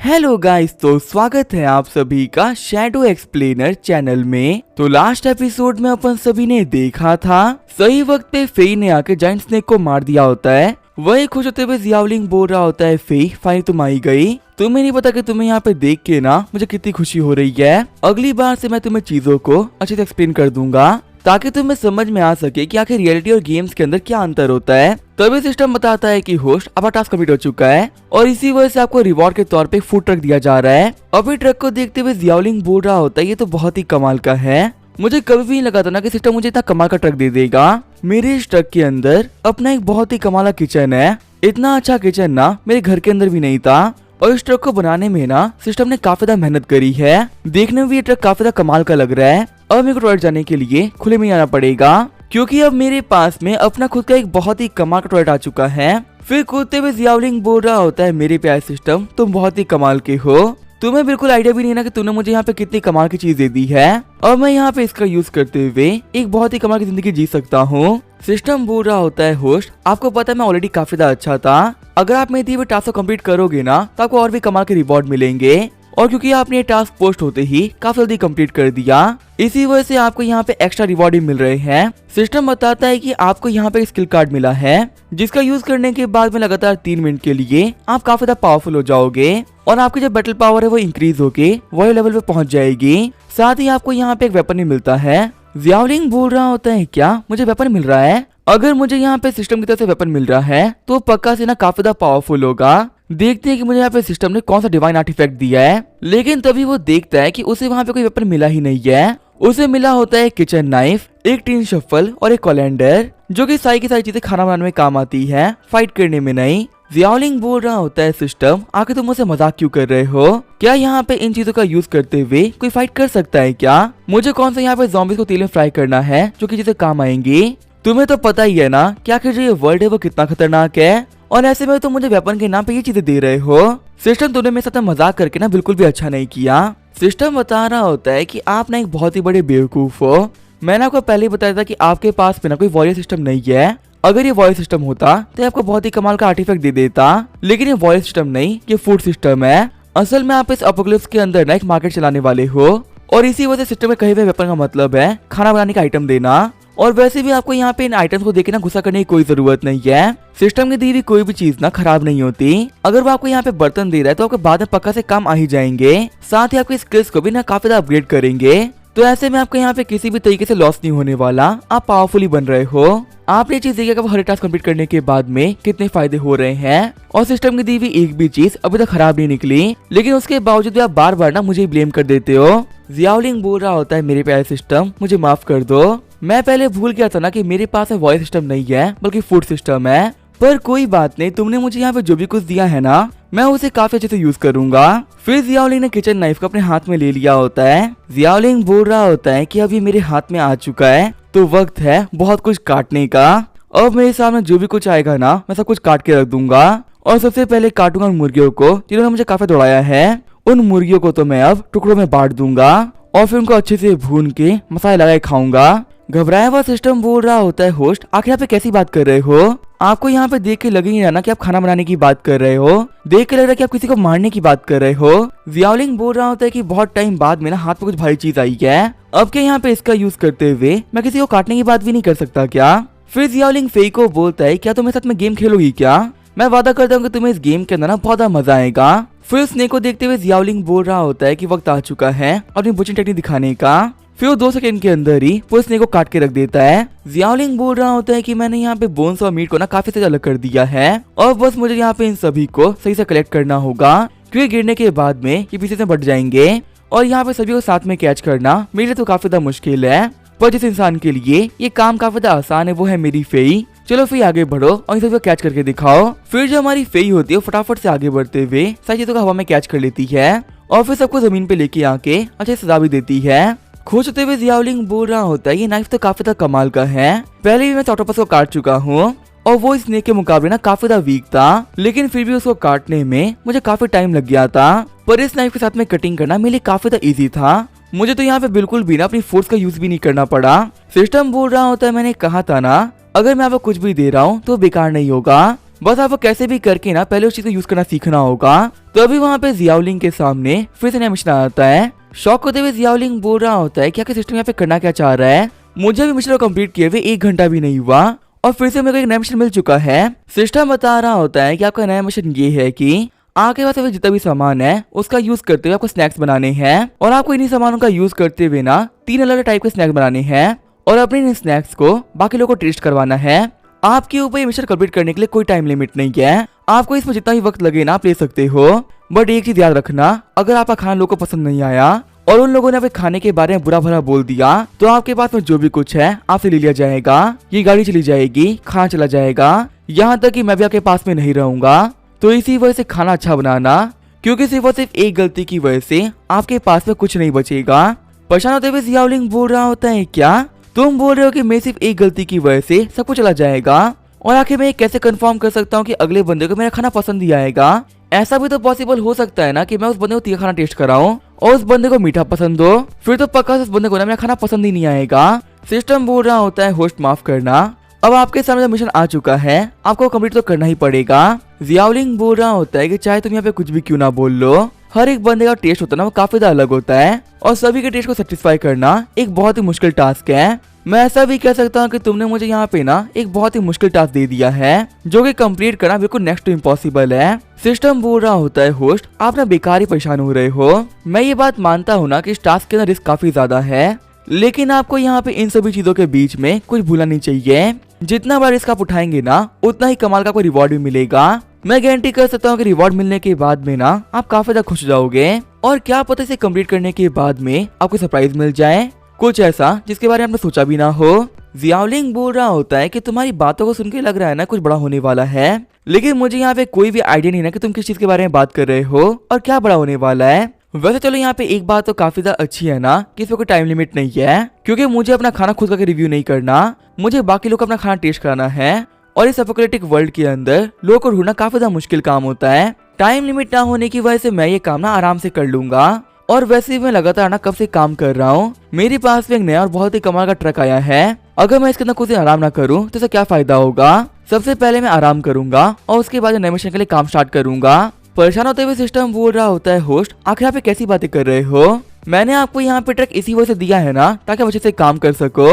Hello guys, तो स्वागत है आप सभी का शैडो एक्सप्लेनर चैनल में। तो लास्ट एपिसोड में अपन सभी ने देखा था सही वक्त पे फेई ने आके जायंट स्नेक को मार दिया होता है। वही खुश होते हुए जियाओलिंग बोल रहा होता है, फेई फाइनली तुम आई गई। तुम्हें नहीं पता कि तुम्हें यहाँ पे देख के ना मुझे कितनी खुशी हो रही है। अगली बार से मैं तुम्हें चीजों को अच्छे से एक्सप्लेन कर दूंगा ताकि तुम्हें समझ में आ सके कि आखिर रियलिटी और गेम्स के अंदर क्या अंतर होता है। तभी सिस्टम बताता है कि होस्ट आपका टास्क कंप्लीट हो चुका है और इसी वजह से आपको रिवॉर्ड के तौर पे फूड ट्रक दिया जा रहा है। अभी ट्रक को देखते हुए जियाओलिंग बोल रहा होता है, ये तो बहुत ही कमाल का है। मुझे कभी भी नहीं लगा था ना कि सिस्टम मुझे इतना कमाल का ट्रक दे देगा। मेरे इस ट्रक के अंदर अपना एक बहुत ही कमाल का किचन है। इतना अच्छा किचन ना मेरे घर के अंदर भी नहीं था और इस ट्रक को बनाने में ना सिस्टम ने काफी ज्यादा मेहनत करी है। देखने में भी ये ट्रक काफी ज्यादा कमाल का लग रहा है। अब मेरे को टॉयलेट जाने के लिए खुले में आना पड़ेगा क्योंकि अब मेरे पास में अपना खुद का एक बहुत ही कमाल का टॉयलेट आ चुका है। फिर कूदते हुए जियाओलिंग बोल रहा होता है, मेरे प्यारे सिस्टम तुम बहुत ही कमाल के हो। तुम्हें बिल्कुल आइडिया भी नहीं ना कि तूने मुझे यहाँ पे कितनी कमाल की चीज दे दी है और मैं यहाँ पे इसका यूज करते हुए एक बहुत ही कमाल की जिंदगी जी सकता हूँ। सिस्टम बोल रहा होता है, होस्ट आपको पता है मैं ऑलरेडी काफी ज्यादा अच्छा था। अगर आप मेरे दिए हुए टास्क को कंप्लीट करोगे ना तो आपको और भी कमाल के रिवॉर्ड मिलेंगे और क्योंकि आपने ये टास्क पोस्ट होते ही काफी जल्दी कंप्लीट कर दिया, इसी वजह से आपको यहाँ पे एक्स्ट्रा रिवॉर्ड भी मिल रहे हैं। सिस्टम बताता है कि आपको यहाँ पे स्किल कार्ड मिला है जिसका यूज करने के बाद में लगातार 3 मिनट के लिए आप काफी ज्यादा पावरफुल हो जाओगे और आपकी जो बैटल पावर है वो इंक्रीज होके वही लेवल पे पहुंच जाएगी। साथ ही आपको यहाँ पे एक वेपन भी मिलता है। जियाओलिंग बोल रहा होता है, क्या मुझे वेपन मिल रहा है? अगर मुझे यहाँ पे सिस्टम की तरफ से वेपन मिल रहा है तो पक्का से ना काफी ज्यादा पावरफुल होगा। देखते हैं कि मुझे यहाँ पे सिस्टम ने कौन सा डिवाइन आर्टिफैक्ट दिया है। लेकिन तभी वो देखता है कि उसे वहाँ पे कोई वेपन मिला ही नहीं है। उसे मिला होता है किचन नाइफ, एक टीन शफल और एक कैलेंडर जो कि सारी की सारी चीजें खाना बनाने में काम आती है, फाइट करने में नहीं। जियाओलिंग बोल रहा होता है, सिस्टम आखिर तुम मुझसे मजाक क्यों कर रहे हो? क्या यहाँ पे इन चीजों का यूज करते हुए कोई फाइट कर सकता है क्या? मुझे कौन सा यहाँ पे ज़ॉम्बीज़ को तेल में फ्राई करना है जो कि चीजें काम आएंगी? तुम्हें तो पता ही है ना कि आखिर जो ये वर्ल्ड है वो कितना खतरनाक है और ऐसे में तुम मुझे वेपन के नाम पे ये चीजें दे रहे हो। सिस्टम तुमने मेरे साथ मजाक करके ना बिल्कुल भी अच्छा नहीं किया। सिस्टम बता रहा होता है कि आप ना एक बहुत ही बड़े बेवकूफ हो। मैंने आपको पहले ही बताया था कि आपके पास में ना कोई वॉरियर सिस्टम नहीं है। अगर ये वॉरियर सिस्टम होता तो आपको बहुत ही कमाल का आर्टिफैक्ट दे देता, लेकिन ये वॉरियर सिस्टम नहीं, ये फूड सिस्टम है। असल में आप इस एपोकलिप्स के अंदर ना एक मार्केट चलाने वाले हो और इसी वजह सिस्टम में कहे हुए वेपन का मतलब है खाना बनाने का आइटम देना। और वैसे भी आपको यहाँ पे इन आइटम्स को देख के ना गुस्सा करने की कोई जरूरत नहीं है। सिस्टम की दी हुई कोई भी चीज ना खराब नहीं होती। अगर वो आपको यहाँ पे बर्तन दे रहा है तो आपको बाद में पक्का से काम आ ही जाएंगे। साथ ही आपकी स्किल्स को भी ना काफी ज्यादा अपग्रेड करेंगे। तो ऐसे में आपको यहाँ पे किसी भी तरीके से लॉस नहीं होने वाला, आप पावरफुली बन रहे हो। आपने चीज देखिए हर टास्क कंप्लीट करने के बाद में कितने फायदे हो रहे हैं और सिस्टम की दी हुई एक भी चीज अभी तक खराब नहीं निकली, लेकिन उसके बावजूद भी आप बार बार ना मुझे ब्लेम कर देते हो। जियाओलिंग बोल रहा होता है, मेरे प्यारे सिस्टम मुझे माफ कर दो। मैं पहले भूल गया था ना कि मेरे पास वॉइस सिस्टम नहीं है बल्कि फूड सिस्टम है। पर कोई बात नहीं, तुमने मुझे यहाँ पे जो भी कुछ दिया है ना मैं उसे काफी अच्छे से यूज करूंगा। फिर जियाओलिंग ने किचन नाइफ को अपने हाथ में ले लिया होता है। जियाओलिंग बोल रहा होता है कि अब ये मेरे हाथ में आ चुका है तो वक्त है बहुत कुछ काटने का। अब मेरे सामने जो भी कुछ आएगा ना मैं सब कुछ काट के रख दूंगा और सबसे पहले काटूंगा उन मुर्गियों को जिन्होंने मुझे काफी दौड़ाया है। उन मुर्गियों को तो मैं अब टुकड़ों में बांट दूंगा और फिर उनको अच्छे से भून के मसाले लगाए खाऊंगा। घबराया हुआ सिस्टम बोल रहा होता है, होस्ट आखिर यहाँ पे कैसी बात कर रहे हो? आपको यहाँ पे देख के लग ही नहीं रहा ना कि आप खाना बनाने की बात कर रहे हो, देख के लग रहा है कि आप किसी को मारने की बात कर रहे हो। जियाओलिंग बोल रहा होता है कि बहुत टाइम बाद में ना हाथ में कुछ भारी चीज आई है, अब क्या यहाँ पे इसका यूज करते हुए मैं किसी को काटने की बात भी नहीं कर सकता क्या? फिर जियाओलिंग फेई को बोलता है, क्या तुम मेरे साथ में गेम खेलोगी क्या? मैं वादा करता हूँ कि तुम्हें इस गेम के अंदर ना बहुत मजा आएगा। फिर स्नेक को देखते हुए जियाओलिंग बोल रहा होता है कि वक्त आ चुका है अपनी बुचिंग टेक्निक दिखाने का। फिर वो 2 सेकंड के अंदर ही वो स्नेक को काट के रख देता है। जियाओलिंग बोल रहा होता है कि मैंने यहाँ पे बोन्स और मीट को ना काफी से अलग कर दिया है और बस मुझे यहाँ पे इन सभी को सही से कलेक्ट करना होगा क्योंकि गिरने के बाद में ये पीछे से बढ़ जाएंगे और यहाँ पे सभी को साथ में कैच करना मेरे लिए तो काफी ज्यादा मुश्किल है, पर जिस इंसान के लिए ये काम काफी ज्यादा आसान है वो है मेरी फेई। चलो फेई आगे बढ़ो और इन सभी को कैच करके दिखाओ। फिर जो हमारी फेई होती है वो फटाफट से आगे बढ़ते हुए सारी चीजों को हवा में कैच कर लेती है और फिर सबको जमीन पे लेके आके अच्छे सजा भी देती है। खुश होते हुए जियाओलिंग बोल रहा होता है, ये नाइफ तो काफी ज्यादा कमाल का है। पहले भी मैं ऑक्टोपस को काट चुका हूँ और वो स्नेक के मुकाबले ना काफी ज्यादा वीक था, लेकिन फिर भी उसको काटने में मुझे काफी टाइम लग गया था। पर इस नाइफ के साथ में कटिंग करना मेरे लिए काफी ज्यादा इजी था। मुझे तो यहाँ पे बिल्कुल भी ना अपनी फोर्स का यूज भी नहीं करना पड़ा। सिस्टम बोल रहा होता है, मैंने कहा था ना अगर मैं आपको कुछ भी दे रहा हूँ तो बेकार नहीं होगा। बस आपको कैसे भी करके ना पहले उस चीज को यूज करना सीखना होगा। तो अभी वहाँ पे जियाओलिंग के सामने फिर से नया मिशन आता है। शॉक होते हुए जियाओलिंग बोल रहा होता है कि आखिर सिस्टम यहाँ पे करना क्या चाह रहा है। मुझे भी मिशन को कंप्लीट किए हुए 1 घंटा भी नहीं हुआ और फिर से मेरे को एक नया मिशन मिल चुका है। सिस्टम बता रहा होता है कि आपका नया मिशन ये है कि आपके पास जितना भी सामान है उसका यूज करते हुए आपको स्नैक्स बनाने हैं और आपको इन्हीं सामानों का यूज करते हुए ना 3 अलग अलग टाइप के स्नैक्स बनाने हैं और अपने इन स्नैक्स को बाकी लोगों को टेस्ट करवाना है। आपके ऊपर ये मिशन कंप्लीट करने के लिए कोई टाइम लिमिट नहीं है, आपको इसमें जितना भी वक्त लगे ना आप ले सकते हो। बट एक चीज याद रखना, अगर आपका खाना लोगों को पसंद नहीं आया और उन लोगों ने आपके खाने के बारे में बुरा भला बोल दिया तो आपके पास में जो भी कुछ है आपसे ले लिया जाएगा। ये गाड़ी चली जाएगी, खाना चला जाएगा, यहाँ तक कि मैं भी आपके पास में नहीं रहूंगा। तो इसी वजह से खाना अच्छा बनाना, क्योंकि सिर्फ और सिर्फ एक गलती की वजह से आपके पास में कुछ नहीं बचेगा। परेशान होते हुए जियाओलिंग बोल रहा होता है क्या तुम बोल रहे हो कि मैं सिर्फ एक गलती की वजह से सब कुछ चला जाएगा? और आखिर मैं कैसे कंफर्म कर सकता हूँ कि अगले बंदे को मेरा खाना पसंद ही आएगा? ऐसा भी तो पॉसिबल हो सकता है ना कि मैं उस बंदे को तीखा खाना टेस्ट कराऊं और उस बंदे को मीठा पसंद हो, फिर तो पक्का उस बंदे को ना मेरा खाना पसंद ही नहीं आएगा। सिस्टम बोल रहा होता है होस्ट माफ करना, अब आपके सामने मिशन आ चुका है, आपको कंप्लीट तो करना ही पड़ेगा। जियाओलिंग बोल रहा होता है कि चाहे तुम यहाँ पे कुछ भी क्यों ना बोल लो, हर एक बंदे का टेस्ट होता है ना वो काफी ज्यादा अलग होता है और सभी के टेस्ट को सेटिस्फाई करना एक बहुत ही मुश्किल टास्क है। मैं ऐसा भी कह सकता हूँ कि तुमने मुझे यहाँ पे ना एक बहुत ही मुश्किल टास्क दे दिया है जो कि कंप्लीट करना बिल्कुल नेक्स्ट टू इम्पॉसिबल है। सिस्टम बोल रहा होता है होस्ट आप ना बेकार ही परेशान हो रहे हो। मैं ये बात मानता हूँ ना कि इस टास्क के अंदर रिस्क काफी ज्यादा है, लेकिन आपको यहाँ पे इन सभी चीजों के बीच में कुछ भूलना नहीं चाहिए। जितना बड़ा रिस्क आप उठाएंगे ना उतना ही कमाल का कोई रिवॉर्ड भी मिलेगा। मैं गारंटी कर सकता हूँ कि रिवॉर्ड मिलने के बाद में ना आप काफी ज्यादा खुश हो जाओगे और क्या पता इसे कंप्लीट करने के बाद में आपको सरप्राइज मिल जाए, कुछ ऐसा जिसके बारे में आपने सोचा भी ना हो। जियाओलिंग बोल रहा होता है कि तुम्हारी बातों को सुन के लग रहा है ना कुछ बड़ा होने वाला है, लेकिन मुझे यहाँ पे कोई भी आइडिया नहीं है कि तुम किस चीज के बारे में बात कर रहे हो और क्या बड़ा होने वाला है। वैसे चलो यहाँ पे एक बात तो काफी ज्यादा अच्छी है ना कि इसमें कोई टाइम लिमिट नहीं है, क्योंकि मुझे अपना खाना खुद करके रिव्यू नहीं करना, मुझे बाकी लोग का अपना खाना टेस्ट कराना है और इस एपोकैलिप्टिक वर्ल्ड के अंदर लोगों को ढूंढना काफी ज्यादा मुश्किल काम होता है। टाइम लिमिट ना होने की वजह से मैं ये काम ना आराम से कर लूंगा और वैसे भी मैं लगातार ना कब से काम कर रहा हूँ। मेरे पास में एक नया और बहुत ही कमाल का ट्रक आया है, अगर मैं इसके अंदर कुछ दिन आराम ना करूँ तो इसका क्या फायदा होगा। सबसे पहले मैं आराम करूंगा और उसके बाद नए मिशन के लिए काम स्टार्ट करूंगा। परेशान होते हुए सिस्टम बोल रहा होता है होस्ट आखिर आप कैसी बातें कर रहे हो? मैंने आपको यहाँ पे ट्रक इसी वजह से दिया है ना ताकि आप अच्छे से काम कर सको,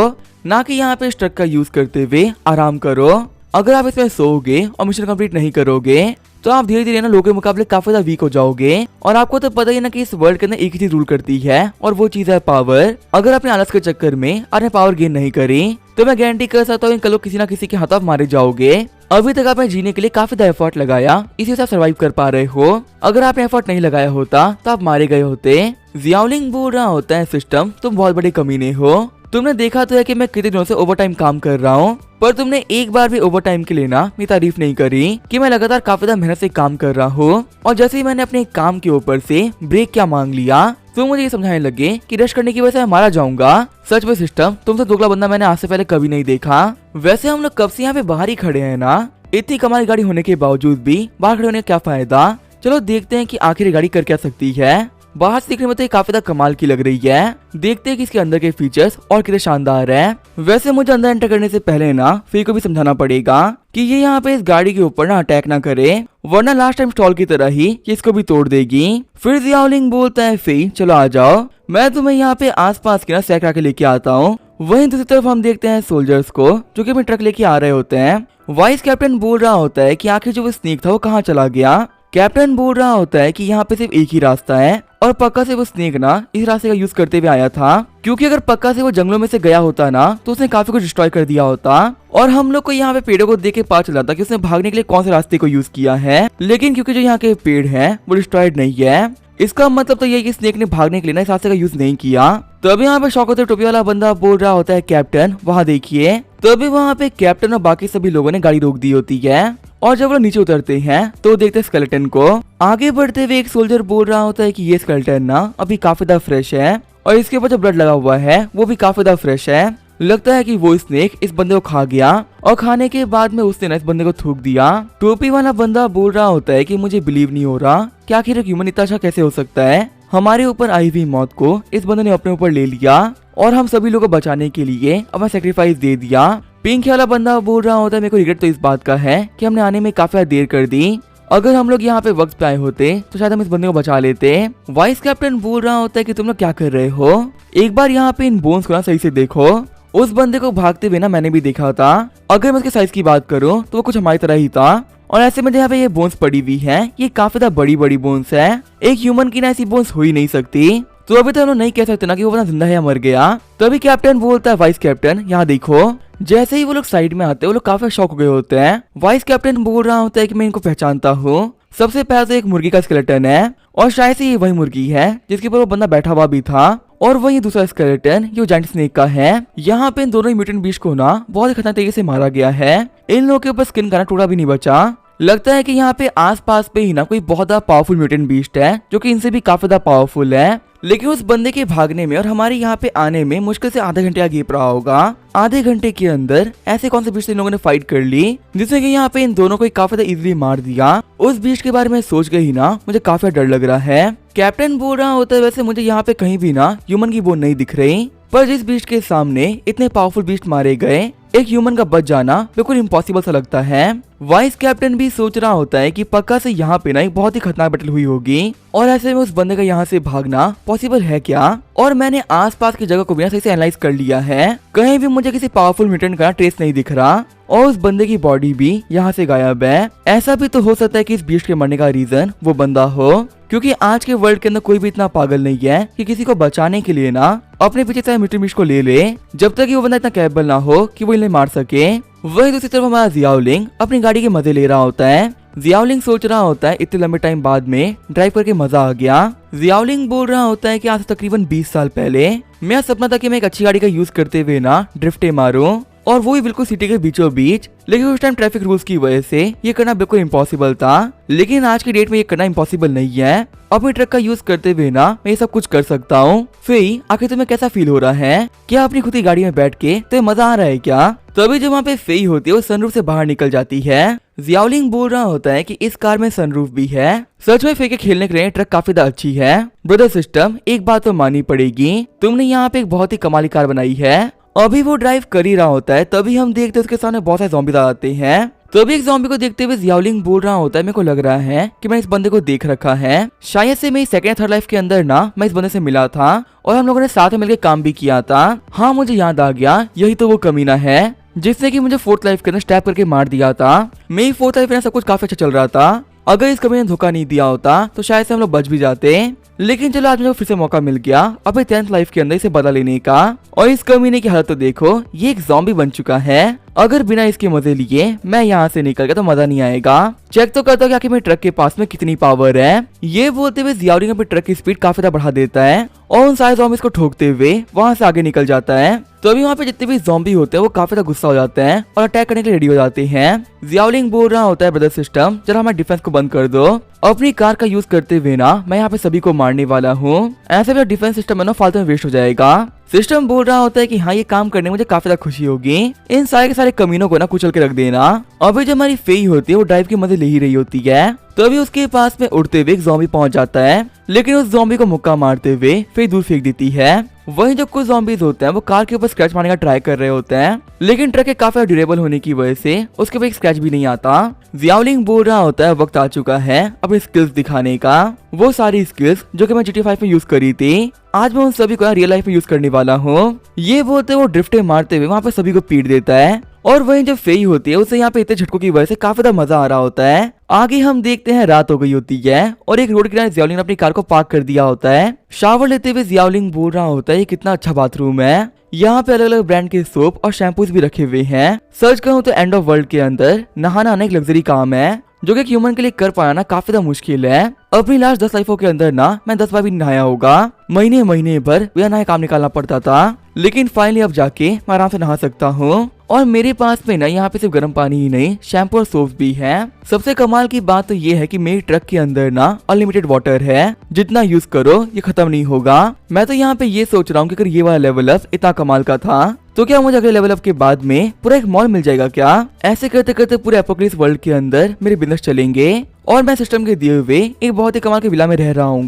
ना कि यहाँ पे इस ट्रक का यूज करते हुए आराम करो। अगर आप इसमें सोओगे और मिशन कंप्लीट नहीं करोगे तो आप धीरे धीरे ना लोगों के मुकाबले काफी ज्यादा वीक हो जाओगे और आपको तो पता ही ना कि इस वर्ल्ड के अंदर एक ही चीज रूल करती है और वो चीज है पावर। अगर अपने आलस के चक्कर में आपने पावर गेन नहीं करी तो मैं गारंटी कर सकता हूँ कल किसी ना किसी के हाथों मारे जाओगे। अभी तक आपने जीने के लिए काफी ज्यादा एफर्ट लगाया, इसी से आप सर्वाइव कर पा रहे हो। अगर आपने एफर्ट नहीं लगाया होता तो आप मारे गए होते। जियाओलिंग बोल रहा होता है सिस्टम तुम बहुत बड़े कमीने हो, तुमने देखा तो है कि मैं कितने दिनों से ओवर टाइम काम कर रहा हूँ, पर तुमने एक बार भी ओवर टाइम के लिए ना मेरी तारीफ नहीं करी कि मैं लगातार काफी ज्यादा मेहनत से काम कर रहा हूँ। और जैसे ही मैंने अपने काम के ऊपर से ब्रेक क्या मांग लिया तो मुझे ये समझाने लगे कि रश करने की वजह से मैं मारा जाऊंगा। सच में सिस्टम तुमसे दोगला बंदा मैंने आज से पहले कभी नहीं देखा। वैसे हम लोग कब से यहाँ पे बाहर ही खड़े हैं ना, इतनी कमाल गाड़ी होने के बावजूद भी बाहर खड़े होने का क्या फायदा। चलो देखते हैं कि आखिर ये गाड़ी कर क्या सकती है। बाहर से देखने में तो काफी ज्यादा कमाल की लग रही है, देखते हैं कि इसके अंदर के फीचर्स और कितने शानदार है। वैसे मुझे अंदर एंटर करने से पहले ना फी को भी समझाना पड़ेगा कि ये यहाँ पे इस गाड़ी के ऊपर ना अटैक ना करे, वरना लास्ट टाइम स्टॉल की तरह ही ये इसको भी तोड़ देगी। फिर जियाओलिंग बोलता है फी चलो आ जाओ, मैं तुम्हें यहाँ पे आसपास के ना सैकड़ा के लेके आता हूँ। वहीं दूसरी तरफ हम देखते हैं सोल्जर्स को जो कि अपने ट्रक लेके आ रहे होते हैं। वाइस कैप्टन बोल रहा होता है कि आखिर जो वो स्नेक था वो कहाँ चला गया। कैप्टन बोल रहा होता है कि यहाँ पे सिर्फ एक ही रास्ता है और पक्का से वो स्नेक ना इस रास्ते का यूज करते हुए आया था, क्योंकि अगर पक्का से वो जंगलों में से गया होता ना तो उसने काफी कुछ डिस्ट्रॉय कर दिया होता और हम लोग को यहाँ पे पेड़ों को देख के पता चला था कि उसने भागने के लिए कौन से रास्ते को यूज किया है। लेकिन क्योंकि जो यहाँ के पेड़ हैं वो डिस्ट्रॉयड नहीं है, इसका मतलब तो ये कि स्नेक ने भागने के लिए ना इस रास्ते का यूज नहीं किया। तभी यहाँ पे शौक होते टोपी वाला बंदा बोल रहा होता है कैप्टन वहाँ देखिए। तभी वहाँ पे कैप्टन और बाकी सभी लोगों ने गाड़ी रोक दी होती है और जब वो नीचे उतरते हैं तो देखते हैं स्केलेटन को। आगे बढ़ते हुए एक सोल्जर बोल रहा होता है कि ये स्केलेटन ना अभी काफी ज्यादा फ्रेश है और इसके ऊपर जो ब्लड लगा हुआ है वो भी काफी ज्यादा फ्रेश है। लगता है कि वो स्नेक इस बंदे को खा गया और खाने के बाद में उसने ना इस बंदे को थूक दिया। टोपी वाला बंदा बोल रहा होता है कि मुझे बिलीव नहीं हो रहा कि आखिर एक ह्यूमन इतना अच्छा कैसे हो सकता है। हमारे ऊपर आई हुई मौत को इस बंदे ने अपने ऊपर ले लिया और हम सभी लोगों को बचाने के लिए अपना सेक्रीफाइस दे दिया। पिंक वाला बंदा बोल रहा होता है, मेरे को रिग्रेट तो इस बात का है कि हमने आने में काफी देर कर दी। अगर हम लोग यहाँ पे वक्त पे आए होते तो शायद हम इस बंदे को बचा लेते। वाइस कैप्टन बोल रहा होता है कि तुम लोग क्या कर रहे हो, एक बार यहाँ पे इन बोन्स को ना सही से देखो। उस बंदे को भागते हुए ना मैंने भी देखा था। अगर मैं उसके साइज की बात करूँ तो वो कुछ हमारी तरह ही था। और ऐसे में यहाँ पे ये बोन्स पड़ी हुई है, ये काफी ज्यादा बड़ी बड़ी बोन्स है। एक ह्यूमन की ना ऐसी बोन्स हो ही नहीं सकती। तो अभी तो हम लोग नहीं कह सकते ना कि वो बंदा जिंदा है या मर गया। तो अभी कैप्टन बोलता है, वाइस कैप्टन यहाँ देखो। जैसे ही वो लोग साइड में आते हैं वो लोग काफी शॉक हो गए होते हैं। वाइस कैप्टन बोल रहा होता है कि मैं इनको पहचानता हूँ। सबसे पहले तो एक मुर्गी का स्केलेटन है और शायद से ये वही मुर्गी है जिसके ऊपर वो बंदा बैठा हुआ भी था। और वही दूसरा स्केलेटन ये जायंट स्नेक का है। यहाँ पे इन दोनों ही म्यूटेंट बीस्ट को ना बहुत ही खतरनाक तरीके से मारा गया है। इन लोगों के ऊपर स्किन का ना टुकड़ा भी नहीं बचा। लगता है कि यहाँ पे आसपास पे ही ना कोई बहुत ज्यादा पावरफुल म्यूटेंट बीस्ट है जो कि इनसे भी काफी ज्यादा पावरफुल है। लेकिन उस बंदे के भागने में और हमारे यहाँ पे आने में मुश्किल से आधे घंटे का गैप रहा होगा। आधे घंटे के अंदर ऐसे कौन से बीस्ट इन लोगों ने फाइट कर ली जिससे कि यहाँ पे इन दोनों को काफी ज्यादा इजीली मार दिया। उस बीस्ट के बारे में सोच के ही ना मुझे काफी डर लग रहा है। कैप्टन बोल रहा होता है, वैसे मुझे यहाँ पे कहीं भी ना ह्यूमन की बोन नहीं दिख रही, पर जिस बीस्ट के सामने इतने पावरफुल बीस्ट मारे गए एक ह्यूमन का बच जाना बिल्कुल इम्पॉसिबल सा लगता है। वाइस कैप्टन भी सोच रहा होता है कि पक्का से यहाँ पे ना एक बहुत ही खतरनाक बैटल हुई होगी और ऐसे में उस बंदे का यहाँ से भागना पॉसिबल है क्या। और मैंने आसपास की जगह को भी सही से एनालाइज कर लिया है, कहीं भी मुझे किसी पावरफुल म्यूटेंट का ट्रेस नहीं दिख रहा और उस बंदे की बॉडी भी यहाँ से गायब है। ऐसा भी तो हो सकता है कि इस बीस्ट के मरने का रीजन वो बंदा हो, क्योंकि आज के वर्ल्ड के अंदर कोई भी इतना पागल नहीं है कि किसी को बचाने के लिए ना अपने पीछे से म्यूटेंट बीस्ट को ले ले जब तक कि वो बंदा इतना कैपेबल ना हो कि वो इन्हें मार सके। वही दूसरी तरफ हमारा जियाओलिंग अपनी गाड़ी के मजे ले रहा होता है। जियाओलिंग सोच रहा होता है इतने लंबे टाइम बाद में ड्राइव करके मजा आ गया। जियाओलिंग बोल रहा होता है कि आज से तकरीबन 20 साल पहले मेरा सपना था कि मैं एक अच्छी गाड़ी का यूज करते हुए ना ड्रिफ्टे मारूं और वो भी बिल्कुल सिटी के बीचों बीच। लेकिन उस टाइम ट्रैफिक रूल्स की वजह से ये करना बिल्कुल इम्पॉसिबल था। लेकिन आज की डेट में ये करना इम्पॉसिबल नहीं है। अपने ट्रक का यूज करते हुए ना मैं ये सब कुछ कर सकता हूँ। फेई, आखिर तुम्हें कैसा फील हो रहा है? क्या अपनी खुद की गाड़ी में बैठ के तुम्हें मजा आ रहा है क्या? तभी जब वहाँ पे फेई होती है वो सनरूफ से बाहर निकल जाती है। जियाओलिंग बोल रहा होता है कि इस कार में सनरूफ भी है। सच में फेई के खेलने के लिए ट्रक काफी अच्छी है। ब्रदर सिस्टम, एक बात तो माननी पड़ेगी, तुमने यहाँ पे एक बहुत ही कमाली कार बनाई है। अभी वो ड्राइव कर ही रहा होता है तभी हम देखते हैं उसके सामने बहुत सारे ज़ॉम्बी आ जाते हैं। तभी एक ज़ॉम्बी को देखते हुए जियाओलिंग बोल रहा होता है, मेरे को लग रहा है कि मैं इस बंदे को देख रखा है। शायद से मैं सेकंड थर्ड लाइफ के अंदर ना मैं इस बंदे से मिला था और हम लोगों ने साथ में मिलकर काम भी किया था। हाँ, मुझे याद आ गया, यही तो वो कमीना है जिसने कि मुझे फोर्थ लाइफ के अंदर स्टैब करके मार दिया था। मेरी फोर्थ लाइफ में सब कुछ काफी अच्छा चल रहा था। अगर इस कमीने ने धोखा नहीं दिया होता तो शायद से हम लोग बच भी जाते। लेकिन चलो आज मुझे फिर से मौका मिल गया अपने 10th लाइफ के अंदर इसे बदला लेने का। और इस कमीने की हालत तो देखो, ये एक ज़ॉम्बी बन चुका है। अगर बिना इसके मजे लिए मैं यहाँ से निकल गया तो मजा नहीं आएगा। चेक तो करता हूँ कि मेरे ट्रक के पास में कितनी पावर है। ये बोलते हुए जियाओलिंग अपने ट्रक की स्पीड काफी ज्यादा बढ़ा देता है और उन सारे ज़ॉम्बीज़ को ठोकते हुए वहां से आगे निकल जाता है। तो अभी वहाँ पे जितने भी ज़ॉम्बी होते हैं वो काफी ज्यादा गुस्सा हो जाते हैं और अटैक करने के लिए रेडी हो जाते हैं। जियाओलिंग बोल रहा होता है, ब्रदर सिस्टम, जरा हमारे डिफेंस को बंद कर दो। अपनी कार का यूज करते हुए ना मैं यहाँ पे सभी को मारने वाला हूँ। ऐसे में डिफेंस सिस्टम है ना फालतू में वेस्ट हो जाएगा। सिस्टम बोल रहा होता है कि हाँ, ये काम करने में मुझे काफी ज्यादा खुशी होगी। इन सारे के सारे कमीनों को ना कुचल के रख देना। अभी जब हमारी फेई होती है वो ड्राइव के मजे ले ही रही होती है तो अभी उसके पास में उड़ते हुए एक ज़ॉम्बी पहुंच जाता है, लेकिन उस ज़ॉम्बी को मुक्का मारते हुए फेई दूर फेंक देती है। वहीं जो कुछ ज़ॉम्बीज़ होते हैं वो कार के ऊपर स्क्रैच मारने का ट्राई कर रहे होते हैं, लेकिन ट्रक के काफी ड्यूरेबल होने की वजह से उसके ऊपर एक स्क्रैच भी नहीं आता। जियाओलिंग बोल रहा होता है, वक्त आ चुका है अपनी स्किल्स दिखाने का। वो सारी स्किल्स जो कि मैं GTA 5 में यूज करी थी, आज मैं उन सभी को रियल लाइफ में यूज करने वाला हूँ। ये बोलते वो ड्रिफ्टे मारते हुए वहाँ पे सभी को पीट देता है। और वहीं जब फेई होती है उसे यहाँ पे इतने झटकों की वजह से काफी ज्यादा मजा आ रहा होता है। आगे हम देखते हैं रात हो गई होती है और एक रोड किनारे जियाओलिंग ने अपनी कार को पार्क कर दिया होता है। शावर लेते हुए जियाओलिंग बोल रहा होता है, ये कितना अच्छा बाथरूम है। यहाँ पे अलग अलग ब्रांड के सोप और शैम्पूज भी रखे हुए हैं। सच कहूँ तो एंड ऑफ वर्ल्ड के अंदर नहाना एक लग्जरी काम है जो कि ह्यूमन के लिए कर पाना ना काफी ज्यादा मुश्किल है। अपनी लास्ट 10 लाइफों के अंदर ना मैं 10 बार भी नहाया होगा। महीने भर बिना नहाए काम निकालना पड़ता था, लेकिन फाइनली अब जाके मैं आराम से नहा सकता हूँ। और मेरे पास में ना यहाँ पे सिर्फ गर्म पानी ही नहीं, शैम्पू और सोप भी है। सबसे कमाल की बात तो ये है कि मेरी ट्रक के अंदर ना अनलिमिटेड वाटर है, जितना यूज करो ये खत्म नहीं होगा। मैं तो यहाँ पे ये सोच रहा हूँ कि अगर ये वाला लेवल अप इतना कमाल का था तो क्या मुझे अगले लेवल अप के बाद में पूरा एक मॉल मिल जाएगा क्या? ऐसे करते करते पूरे एपोकलिप्स वर्ल्ड के अंदर मेरे बिजनेस चलेंगे और मैं सिस्टम के दिए हुए एक बहुत ही कमाल के विला में रह रहा हूँ।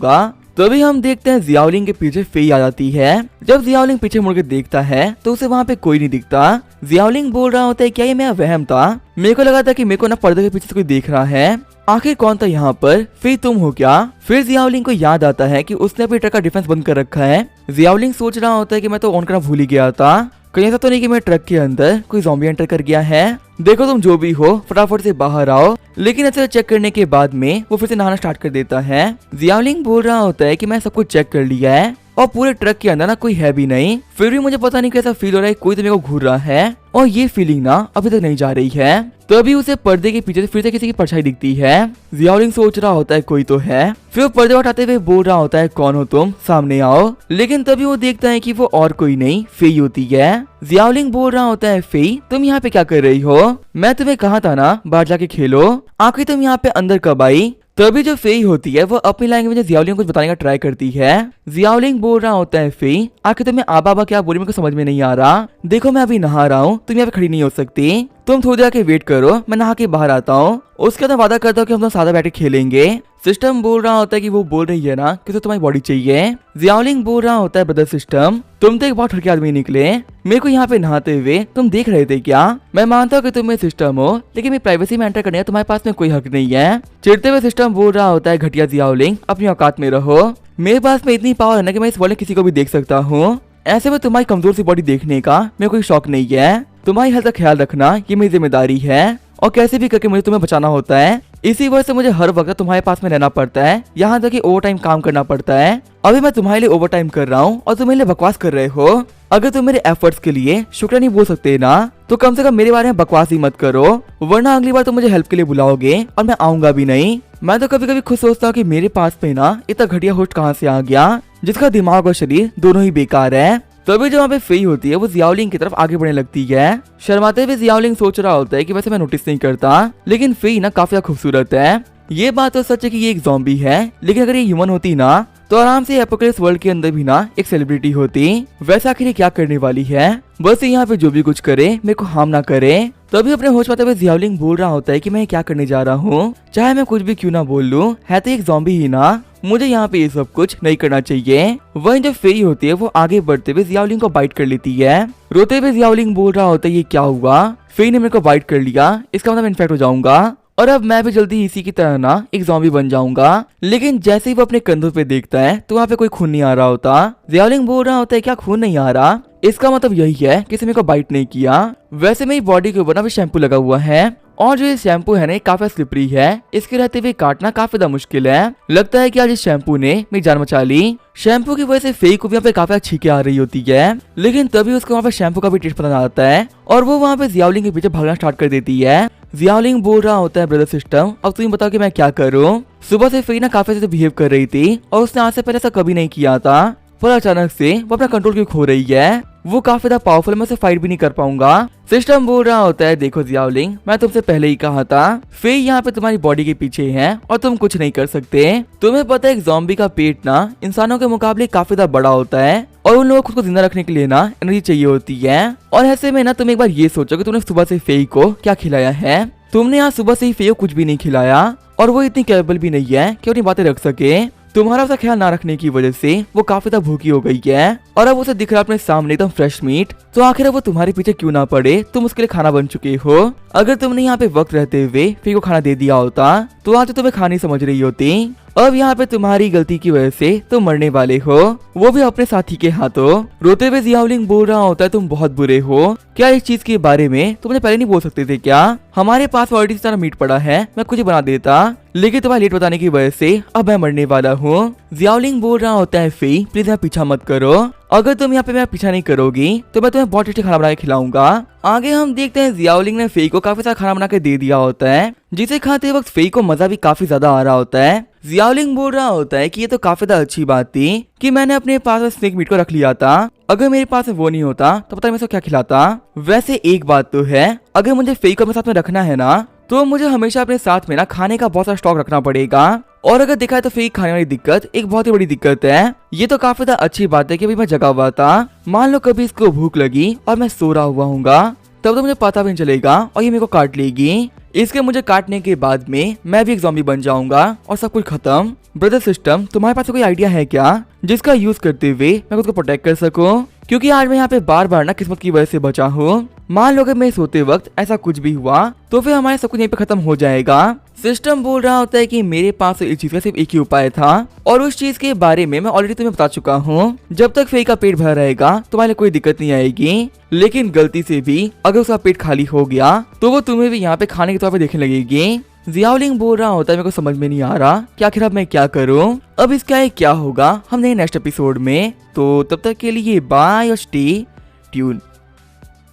तभी हम देखते हैं जियाओलिंग के पीछे फेई आ जाती है। जब जियाओलिंग पीछे मुड़ के देखता है तो उसे वहाँ पे कोई नहीं दिखता। जियाओलिंग बोल रहा होता है क्या ये मेरा वहम था, मेरे को लगा था कि मेरे को ना पर्दे के पीछे से कोई देख रहा है, आखिर कौन था यहाँ पर, फेई तुम हो क्या। फिर जियाओलिंग को याद आता है कि उसने अपने ट्रक का डिफेंस बंद कर रखा है। जियाओलिंग सोच रहा होता है कि मैं तो ऑन करना भूल ही गया था, कहीं ऐसा तो नहीं कि मेरे ट्रक के अंदर कोई ज़ॉम्बी एंटर कर गया है। देखो तुम जो भी हो फटाफट से बाहर आओ। लेकिन ऐसे चेक करने के बाद में वो फिर से नहाना स्टार्ट कर देता है। जियाओलिंग बोल रहा होता है कि मैं सब कुछ चेक कर लिया है और पूरे ट्रक के अंदर ना कोई है भी नहीं, फिर भी मुझे पता नहीं कैसा फील हो रहा है, कोई तो मेरे को घूर रहा है और ये फीलिंग ना अभी तक नहीं जा रही है। तभी उसे पर्दे के पीछे से फिर से किसी की परछाई दिखती है। जियाओलिंग सोच रहा होता है कोई तो है, फिर वो पर्दे उठाते हुए बोल रहा होता है कौन हो तुम, सामने आओ। लेकिन तभी वो देखता है कि वो और कोई नहीं फेई होती है। जियाओलिंग बोल रहा होता है फेई तुम यहाँ पे क्या कर रही हो, मैं तुम्हें कहा था ना बाहर जाके खेलो, आखिर तुम यहाँ पे अंदर कब आई। तभी जो फेई होती है वो अपनी लैंग्वेज में जियाओलिंग को कुछ बताने का ट्राई करती है। जियाओलिंग बोल रहा होता है फेई आखिर तुम्हें आबा क्या बोली मेरे को समझ में नहीं आ रहा, देखो मैं अभी नहा रहा हूँ, तुम यहाँ पे खड़ी नहीं हो सकती, तुम थोड़ी देर के वेट करो, मैं नहा के बाहर आता हूँ, उसके बाद वादा करता हूँ कि हम लोग सादा बैठ के खेलेंगे। सिस्टम बोल रहा होता है कि वो बोल रही है ना कि तो तुम्हारी बॉडी चाहिए। जियाओलिंग बोल रहा होता है ब्रदर सिस्टम तुम तो एक बहुत ठरके आदमी निकले, मेरे को यहाँ पे नहाते हुए तुम देख रहे थे क्या, मैं मानता हूँ कि तुम मेरे सिस्टम हो लेकिन मेरी प्राइवेसी में एंटर करने का तुम्हारे पास में कोई हक नहीं है। चिढ़ते हुए सिस्टम बोल रहा होता है घटिया जियाओलिंग अपनी औकात में रहो, मेरे पास में इतनी पावर है ना कि मैं इस वर्ल्ड में किसी को भी देख सकता हूँ, ऐसे में तुम्हारी कमजोर सी बॉडी देखने का मेरे कोई शौक नहीं है, तुम्हारी हेल्थ का ख्याल रखना ये मेरी जिम्मेदारी है और कैसे भी करके मुझे तुम्हें बचाना होता है, इसी वजह से मुझे हर वक्त तुम्हारे पास में रहना पड़ता है, यहाँ तक कि ओवर टाइम काम करना पड़ता है। अभी मैं तुम्हारे लिए ओवर टाइम कर रहा हूँ और तुम मेरे लिए बकवास कर रहे हो, अगर तुम मेरे एफर्ट्स के लिए शुक्रिया नहीं बोल सकते ना तो कम से कम मेरे बारे में बकवास ही मत करो, वरना अगली बार तुम मुझे हेल्प के लिए बुलाओगे और मैं आऊंगा भी नहीं। मैं तो कभी कभी खुद सोचता हूँ कि मेरे पास में ना इतना घटिया होस्ट कहाँ से आ गया जिसका दिमाग और शरीर दोनों ही बेकार है। तभी जब वहाँ पे फेई होती है वो जियाओलिंग की तरफ आगे बढ़ने लगती है। शर्माते हुए जियाओलिंग सोच रहा होता है कि वैसे मैं नोटिस नहीं करता, लेकिन फेई ना काफी खूबसूरत है। ये बात तो सच है कि ये एक ज़ॉम्बी है, लेकिन अगर ये ह्यूमन होती ना तो आराम से एपोकलिप्स वर्ल्ड के अंदर भी ना एक सेलिब्रिटी होती। वैसे आखिर ये क्या करने वाली है, बस यहाँ पे जो भी कुछ करे मेरे को हार्म ना करे। तभी अपने होश पाते हुए जियाओलिंग बोल रहा होता है कि मैं क्या करने जा रहा हूँ, चाहे मैं कुछ भी क्यों ना बोल लूँ, है तो एक ज़ॉम्बी ही ना, मुझे यहाँ पे ये सब कुछ नहीं करना चाहिए। वहीं जब फेई होती है वो आगे बढ़ते हुए जियाओलिंग को बाइट कर लेती है। रोते हुए जियाओलिंग बोल रहा होता है ये क्या हुआ, फेई ने मेरे को बाइट कर लिया, इसका मतलब इन्फेक्ट हो जाऊंगा और अब मैं भी जल्दी इसी की तरह ना एक ज़ॉम्बी बन जाऊंगा। लेकिन जैसे ही वो अपने कंधों पे देखता है तो वहाँ पे कोई खून नहीं आ रहा होता। जियाओलिंग बोल रहा होता है क्या खून नहीं आ रहा, इसका मतलब यही है कि इसने मेरे को बाइट नहीं किया। वैसे मेरी बॉडी के ऊपर ना भी शैम्पू लगा हुआ है और जो ये शैम्पू है ना काफी स्लिपरी है, इसके रहते हुए काटना काफी ज्यादा मुश्किल है। लगता है कि आज इस शैम्पू ने मेरी जान बचा ली। शैम्पू की वजह से फेई को भी यहाँ पे काफी छींके आ रही होती है, लेकिन तभी उसको वहाँ पे शैम्पू का भी टेस्ट पता आता है और वो वहाँ पे जियाओलिंग के पीछे भागना स्टार्ट कर देती है। जियाओलिंग बोल रहा होता है ब्रदर सिस्टम अब तुम बताओ कि मैं क्या करूँ। सुबह से फेई ना काफी से बिहेव कर रही थी और उसने आज से पहले ऐसा कभी नहीं किया था, पर अचानक से वो अपना कंट्रोल क्यों खो रही है, वो काफी ज्यादा पावरफुल, मैं उसे फाइट भी नहीं कर पाऊंगा। सिस्टम बोल रहा होता है देखो जियाओलिंग मैं तुमसे पहले ही कहा था फेई यहाँ पे तुम्हारी बॉडी के पीछे है और तुम कुछ नहीं कर सकते। तुम्हें पता है एक ज़ॉम्बी का पेट ना इंसानों के मुकाबले काफी ज्यादा बड़ा होता है और उन लोगों को खुद को जिंदा रखने के लिए ना एनर्जी चाहिए होती है। और ऐसे में ना तुम एक बार ये सोचो कि तुमने सुबह से फेई को क्या खिलाया है, तुमने आज सुबह से ही फेई को कुछ भी नहीं खिलाया और वो इतनी कैपेबल भी नहीं है कि अपनी बातें रख सके। तुम्हारा उसका ख्याल ना रखने की वजह से वो काफी ज्यादा भूखी हो गई है और अब उसे दिख रहा है अपने सामने एकदम फ्रेश मीट, तो आखिर वो तुम्हारे पीछे क्यों ना पड़े, तुम उसके लिए खाना बन चुके हो। अगर तुमने यहाँ पे वक्त रहते हुए फेई को खाना दे दिया होता तो आज तो तुम्हें खानी समझ रही होती। अब यहाँ पे तुम्हारी गलती की वजह से तुम मरने वाले हो, वो भी अपने साथी के हाथों। रोते हुए जियाओलिंग बोल रहा होता है तुम बहुत बुरे हो, क्या इस चीज के बारे में तुमने पहले नहीं बोल सकते थे क्या, हमारे पास ऑलरेडी सारा मीट पड़ा है, मैं कुछ बना देता, लेकिन तुम्हारे लेट बताने की वजह से अब मैं मरने वाला हूँ। जियाओलिंग बोल रहा होता है फेई प्लीज यहाँ पीछा मत करो, अगर तुम यहाँ पे मेरा पीछा नहीं करोगी तो मैं तुम्हें बहुत टेस्टी खाना बना के खिलाऊंगा। आगे हम देखते हैं जियाओलिंग ने फेई को काफी सारा खाना बना के दे दिया होता है, जिसे खाते वक्त फेई को मजा भी काफी ज्यादा आ रहा होता है। जियाओलिंग बोल रहा होता है कि ये तो काफी ज्यादा अच्छी बात थी कि मैंने अपने पास स्नेक मीट को रख लिया था, अगर मेरे पास वो नहीं होता तो पता नहीं मैं इसको क्या खिलाता। वैसे एक बात तो है, अगर मुझे फेई को अपने साथ में रखना है ना तो मुझे हमेशा अपने साथ में ना खाने का बहुत सारा स्टॉक रखना पड़ेगा, और अगर देखा है तो फेक खाने वाली दिक्कत एक बहुत ही बड़ी दिक्कत है। ये तो काफी ज्यादा अच्छी बात है कि अभी मैं जगा हुआ था, मान लो कभी इसको भूख लगी और मैं सो रहा हुआ हूँ तब तो मुझे पता भी नहीं चलेगा और ये मेरे को काट लेगी। इसके मुझे काटने के बाद में मैं भी एक ज़ॉम्बी बन जाऊंगा और सब कुछ खत्म। ब्रदर सिस्टम, तुम्हारे पास कोई आइडिया है क्या जिसका यूज करते हुए मैं खुद को प्रोटेक्ट कर सकूं? क्योंकि आज मैं यहाँ पे बार बार ना किस्मत की वजह से बचा हूँ। मान लो अगर मैं सोते वक्त ऐसा कुछ भी हुआ तो फिर हमारे सब कुछ यहीं पे खत्म हो जाएगा। सिस्टम बोल रहा होता है कि मेरे पास इस चीज का सिर्फ एक ही उपाय था और उस चीज के बारे में मैं ऑलरेडी तुम्हें बता चुका हूँ। जब तक फेई का पेट भरा रहेगा तुम्हारे लिए कोई दिक्कत नहीं आएगी, लेकिन गलती से भी अगर उसका पेट खाली हो गया तो वो तुम्हें भी यहाँ पे खाने के तौर पे देखने लगेगी। जियाओलिंग बोल रहा होता है मेरे को समझ में नहीं आ रहा कि आखिर अब मैं क्या करूं। अब इसका क्या होगा हम देखेंगे नेक्स्ट एपिसोड में। तो तब तक के लिए बाय और स्टे ट्यून।